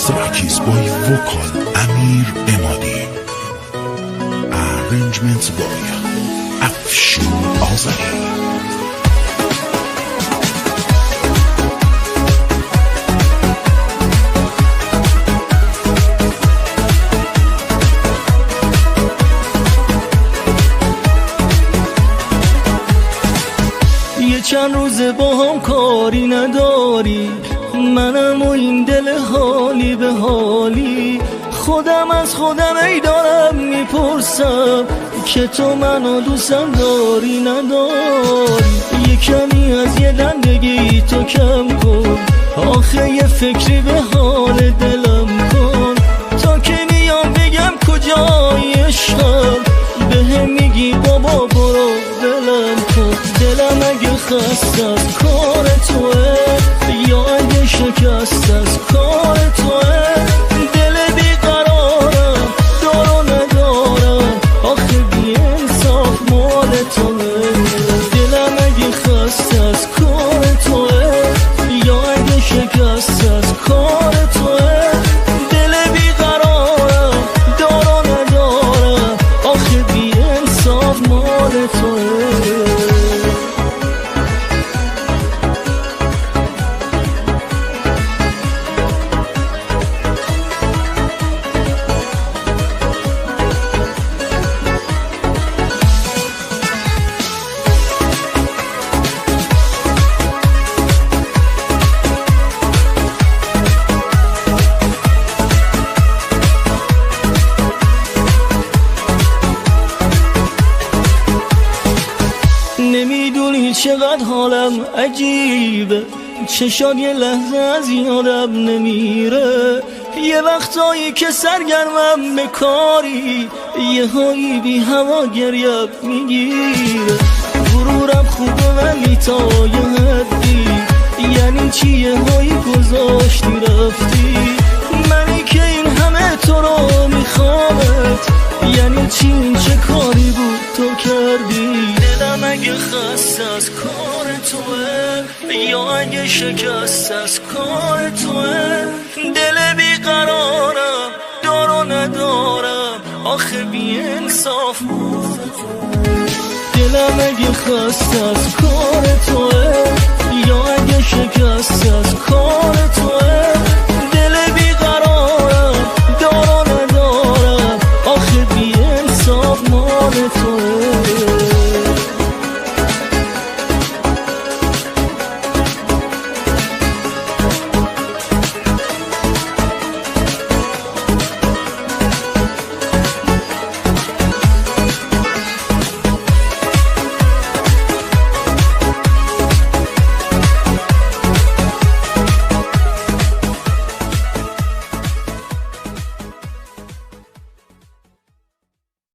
Tracks by vocal Amir Emadi, arrangements by Afshin Azari. چند روزه با هم کاری نداری، منم و این دل حالی به حالی، خودم از خودم ای دارم میپرسم که تو منو دوستم داری نداری. یه کمی از یه دندگی تو کم کن، آخه یه فکری به حال دلم کن. تا که میام بگم کجای عشقم، بهم میگی بابا برو دلم کن. دلم اگه خسته از کار توه یا اگه شکست از کار توه، دل بیقرارم دار و ندارم، آخه بی انصاف مال توه. دلم اگه خسته از کار توه یا اگه شکست از کار توه، دل بیقرارم دار و ندارم، آخه بی انصاف مال توه. نمیدونی چقدر حالم عجیبه، چشات یه لحظه از یادم نمیره. یه وقتایی که سرگرمم به کاری، یه هایی بی هوا گریم میگیره. غرورم خوبه ولی تا یه حدی، یعنی چی یه هایی گذاشتی رفتی. منی که این همه تو رو میخوامت، یعنی چی این چه کاری بود تو کردی. دلم اگه خسته از کار توه یا اگه شکست از کار توه، دل بیقرارم دار و ندارم، آخه بی انصاف. دلم اگه خسته از کار توه یا اگه شکست از کار توه،